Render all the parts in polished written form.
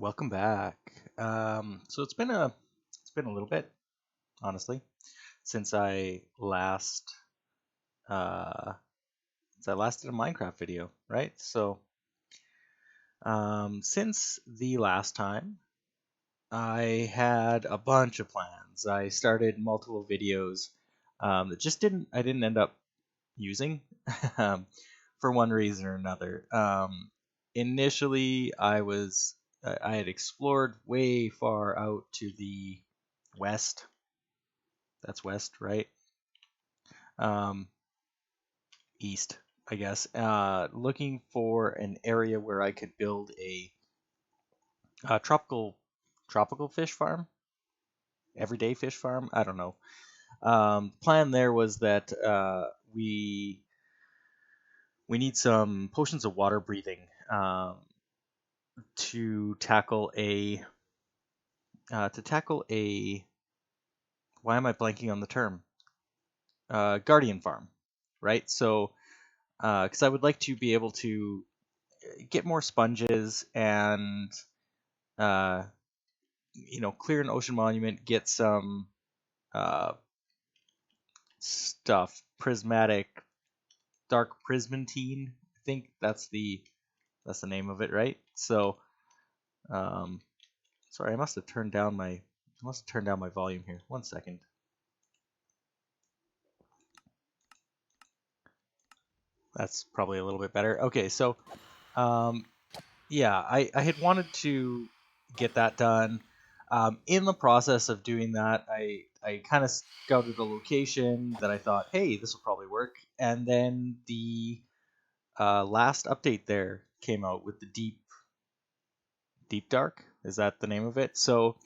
Welcome back. So it's been a little bit, honestly, since I last uh, did a Minecraft video, right? So since the last time, I had a bunch of plans. I started multiple videos that just didn't end up using um, for one reason or another. Initially, I had explored way far out to the west. That's west, right? Um, East, I guess. Looking for an area where I could build a tropical fish farm, everyday fish farm. I don't know. Plan there was that we need some potions of water breathing to tackle a why am I blanking on the term? Guardian farm, right? So, because I would like to be able to get more sponges and uh, clear an ocean monument, get some uh, stuff, prismatic, dark prismantine. I think that's the name of it, right? So, um, sorry, I must have turned down my volume here. One second. That's probably a little bit better. Okay, so um, yeah, I had wanted to get that done. In the process of doing that, I kind of scouted a location that I thought, hey, this will probably work. And then the last update there came out with the deep dark. Is that the name of it? So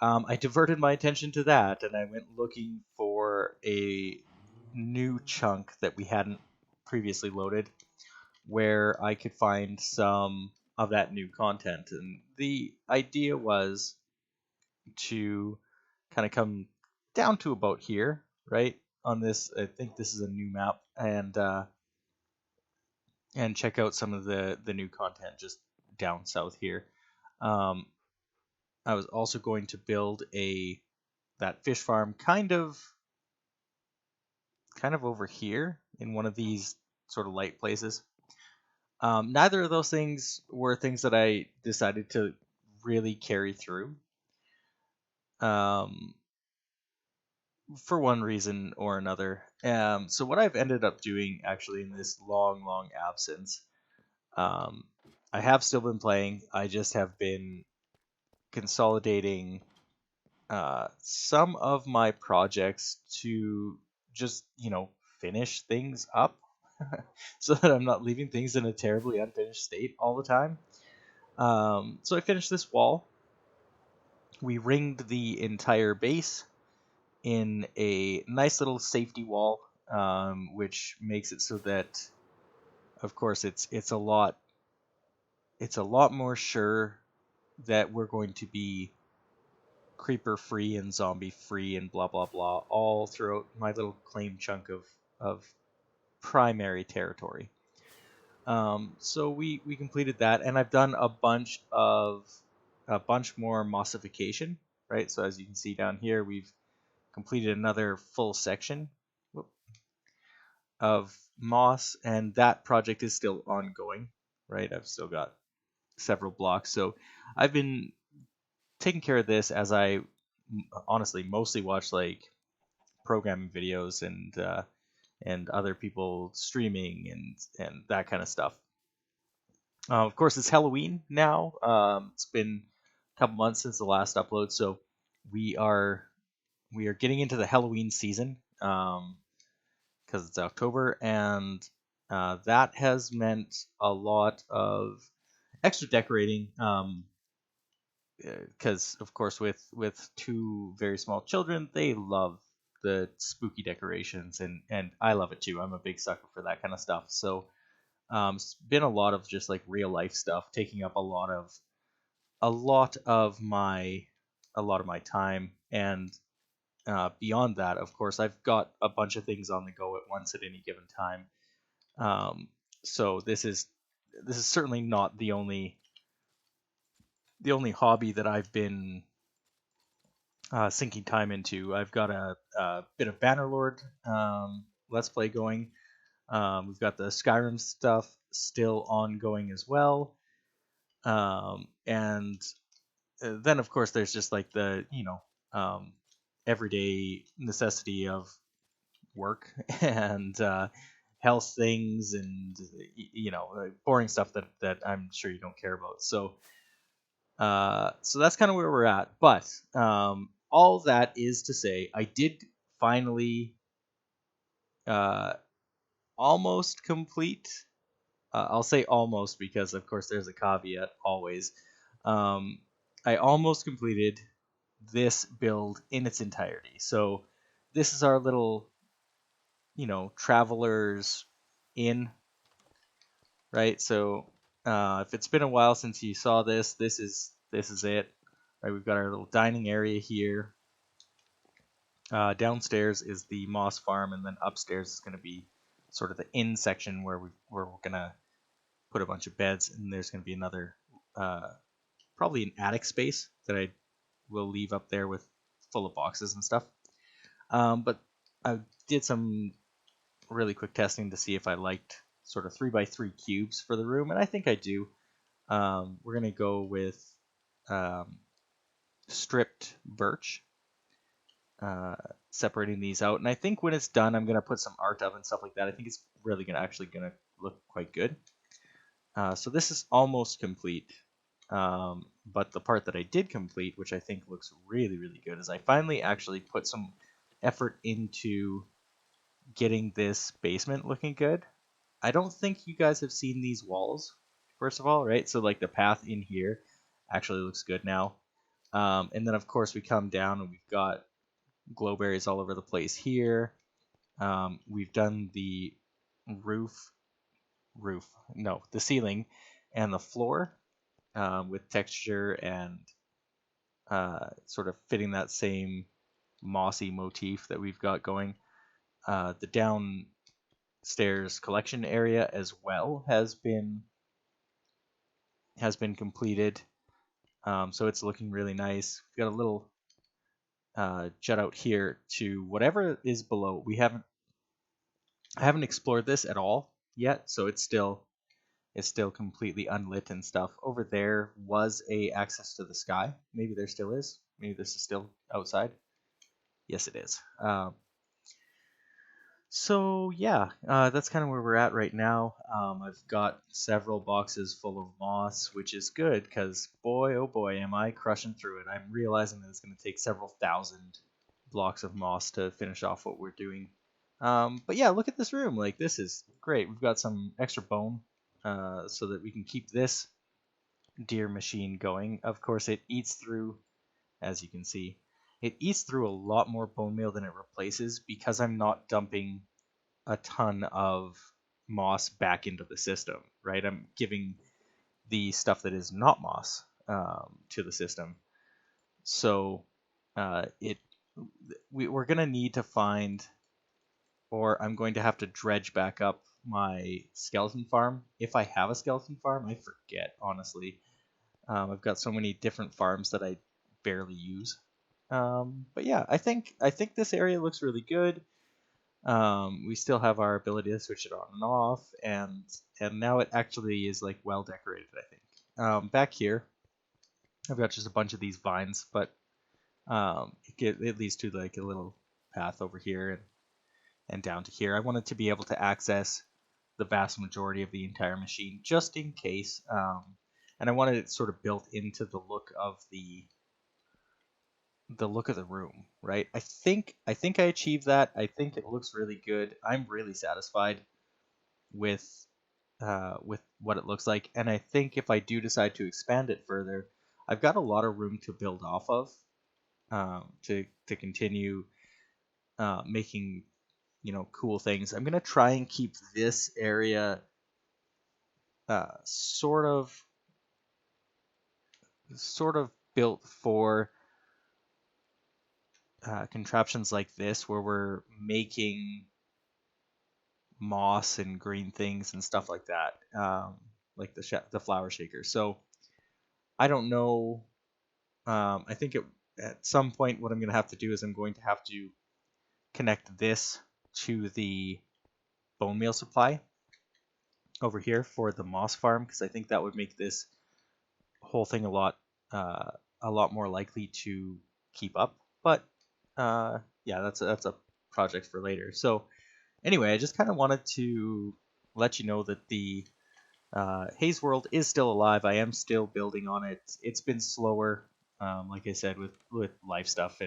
I diverted my attention to that, and I went looking for a new chunk that we hadn't previously loaded where I could find some of that new content. And the idea was to kind of come down to about here, right? On this, I think this is a new map, and check out some of the new content just down south here. Um, I was also going to build a that fish farm kind of over here in one of these sort of light places. Neither of those things were things that I decided to really carry through, um, for one reason or another. So what I've ended up doing actually in this long, long absence, um, I have still been playing. I just have been consolidating some of my projects to just finish things up, so that I'm not leaving things in a terribly unfinished state all the time. So I finished this wall. We ringed the entire base in a nice little safety wall, which makes it so that, of course, it's a lot more sure that we're going to be creeper free and zombie free and blah blah blah all throughout my little claim chunk of primary territory. So we completed that, and I've done a bunch more mossification, right? So as you can see down here, we've completed another full section of moss, and that project is still ongoing, right? I've still got several blocks, so I've been taking care of this as I honestly mostly watch like programming videos and other people streaming and that kind of stuff. Of course, it's Halloween now. It's been a couple months since the last upload, so we are we are getting into the Halloween season, because it's October, and that has meant a lot of extra decorating. Because of course, with two very small children, they love the spooky decorations, and I love it too. I'm a big sucker for that kind of stuff. So it's been a lot of just like real life stuff taking up a lot of my time, and beyond that, of course, I've got a bunch of things on the go at once at any given time. Um, so this is certainly not the only the only hobby that I've been sinking time into. I've got a bit of Bannerlord Let's Play going. We've got the Skyrim stuff still ongoing as well. And then, of course, there's just like the, everyday necessity of work and health things and, boring stuff that I'm sure you don't care about. So that's kind of where we're at. But all that is to say, I did finally uh, almost complete. I'll say almost because, of course, there's a caveat always. Um, I almost completed this build in its entirety. So this is our little, travelers inn, right? So if it's been a while since you saw this, this is it. Right, we've got our little dining area here. Downstairs is the moss farm, and then upstairs is going to be sort of the inn section where we're going to put a bunch of beds, and there's going to be another, probably an attic space that I will leave up there with full of boxes and stuff. But I did some really quick testing to see if I liked sort of 3x3 cubes for the room, and I think I do. We're going to go with um, stripped birch, separating these out. And I think when it's done, I'm going to put some art up and stuff like that. I think it's really actually going to look quite good. So this is almost complete. But the part that I did complete, which I think looks really, really good, is I finally actually put some effort into getting this basement looking good. I don't think you guys have seen these walls, first of all, right? So like the path in here actually looks good now. And then of course we come down and we've got glowberries all over the place here. We've done the the ceiling and the floor with texture and sort of fitting that same mossy motif that we've got going. The downstairs collection area as well has been completed. So it's looking really nice. We've got a little jut out here to whatever is below. I haven't explored this at all yet, so it's still completely unlit and stuff. Over there was a access to the sky. Maybe there still is. Maybe this is still outside. Yes, it is. So yeah, that's kind of where we're at right now. I've got several boxes full of moss, which is good because boy, oh boy, am I crushing through it. I'm realizing that it's going to take several thousand blocks of moss to finish off what we're doing. But yeah, look at this room. Like, this is great. We've got some extra bone so that we can keep this deer machine going. Of course, it eats through, as you can see, it eats through a lot more bone meal than it replaces because I'm not dumping a ton of moss back into the system, right? I'm giving the stuff that is not moss to the system. So we're going to need to find, or I'm going to have to dredge back up my skeleton farm. If I have a skeleton farm, I forget, honestly. I've got so many different farms that I barely use. But yeah, I think this area looks really good. We still have our ability to switch it on and off, and now it actually is like well decorated, I think. Back here, I've got just a bunch of these vines, but it leads to like a little path over here and down to here. I wanted to be able to access the vast majority of the entire machine just in case. And I wanted it sort of built into the look of the room, right? I think I achieved that. I think it looks really good. I'm really satisfied with what it looks like, and I think if I do decide to expand it further, I've got a lot of room to build off of to continue making cool things. I'm gonna try and keep this area sort of built for contraptions like this, where we're making moss and green things and stuff like that, like the flower shaker. So I don't know. I think at some point what I'm going to have to do is I'm going to have to connect this to the bone meal supply over here for the moss farm, because I think that would make this whole thing uh, a lot more likely to keep up. But yeah, that's a project for later. So anyway, I just kind of wanted to let you know that the Hazeworld is still alive. I am still building on it. It's been slower, like I said, with life stuff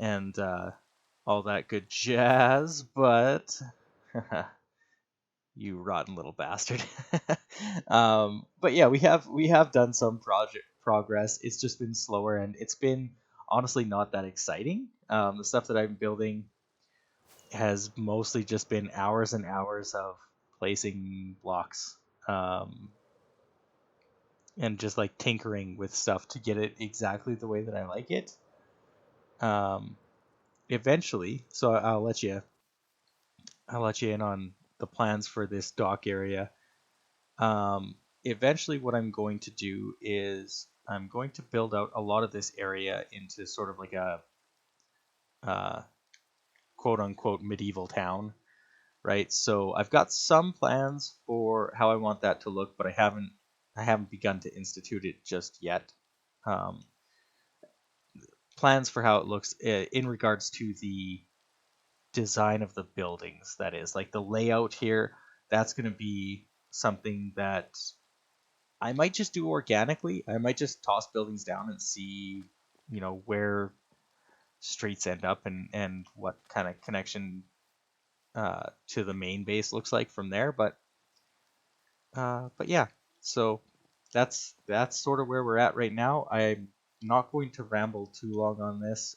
and all that good jazz. But you rotten little bastard. But yeah, we have done some project progress. It's just been slower, and it's been honestly not that exciting. The stuff that I'm building has mostly just been hours and hours of placing blocks. And just like tinkering with stuff to get it exactly the way that I like it. Um, Eventually, so I'll let you in on the plans for this dock area. Eventually, what I'm going to do is I'm going to build out a lot of this area into sort of like a uh, quote unquote medieval town, right? So I've got some plans for how I want that to look, but I haven't begun to institute it just yet. Um, Plans for how it looks in regards to the design of the buildings, that is like the layout here. That's going to be something that I might just do organically. I might just toss buildings down and see, where streets end up and what kind of connection to the main base looks like from there. But yeah, so that's sort of where we're at right now. I'm not going to ramble too long on this.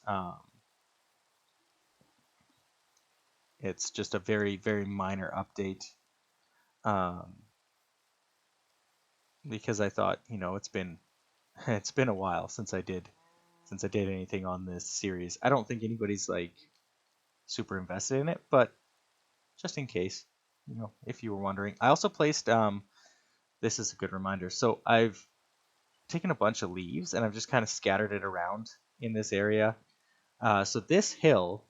It's just a very, very minor update, um, because I thought, it's been it's been a while since I did anything on this series. I don't think anybody's like super invested in it, but just in case, if you were wondering, I also placed this is a good reminder. So I've taken a bunch of leaves and I've just kind of scattered it around in this area. So this hill,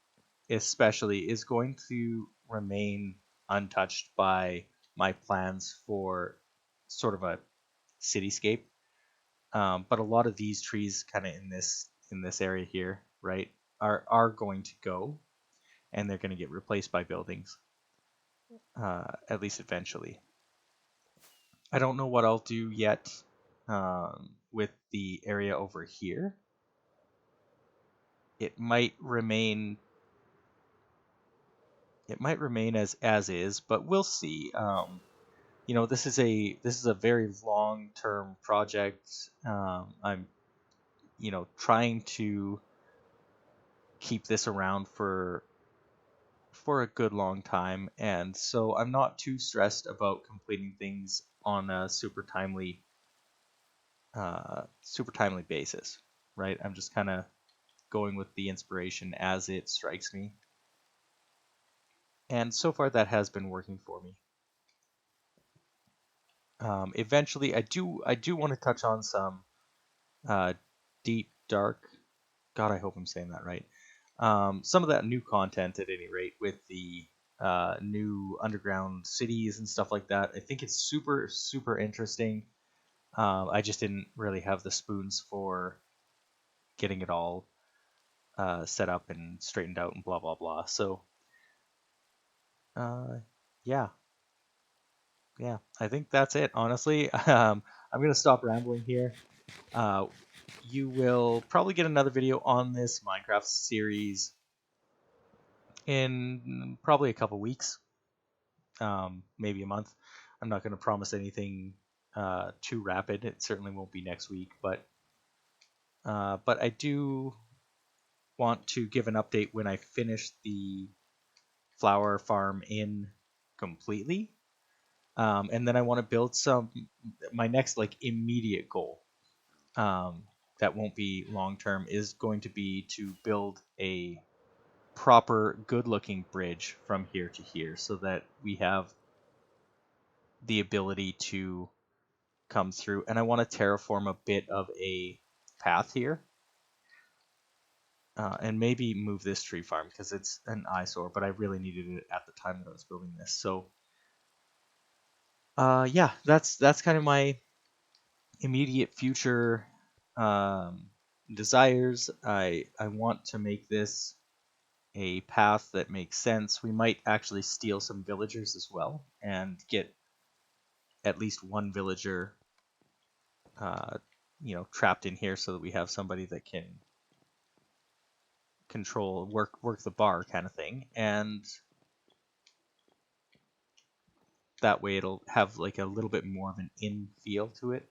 especially, is going to remain untouched by my plans for sort of a cityscape. But a lot of these trees, kind of in this area here, right, are going to go, and they're going to get replaced by buildings, at least eventually. I don't know what I'll do yet with the area over here. It might remain as is, but we'll see. This is a very long term project. I'm trying to keep this around for a good long time, and so I'm not too stressed about completing things on a super timely basis, right? I'm just kind of going with the inspiration as it strikes me, and so far that has been working for me. Eventually, I do want to touch on some deep dark. God, I hope I'm saying that right. Some of that new content, at any rate, with the new underground cities and stuff like that. I think it's super, super interesting. I just didn't really have the spoons for getting it all set up and straightened out and blah blah blah. So, uh, yeah, yeah, I think that's it. Honestly, I'm gonna stop rambling here. Uh, you will probably get another video on this Minecraft series in probably a couple weeks, maybe a month. I'm not going to promise anything too rapid. It certainly won't be next week, but I do want to give an update when I finish the flower farm in completely, and then I want to build some. My next like immediate goal, um, that won't be long term, is going to be to build a proper, good-looking bridge from here to here, so that we have the ability to comes through, and I want to terraform a bit of a path here. And maybe move this tree farm because it's an eyesore, but I really needed it at the time that I was building this. So yeah, that's kind of my immediate future desires. I want to make this a path that makes sense. We might actually steal some villagers as well and get at least one villager uh, trapped in here so that we have somebody that can control work the bar kind of thing, and that way it'll have like a little bit more of an in feel to it.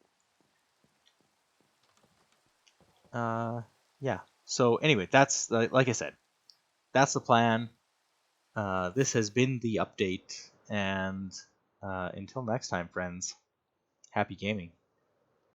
Yeah, so anyway, that's like I said, that's the plan. This has been the update, and until next time, friends, happy gaming.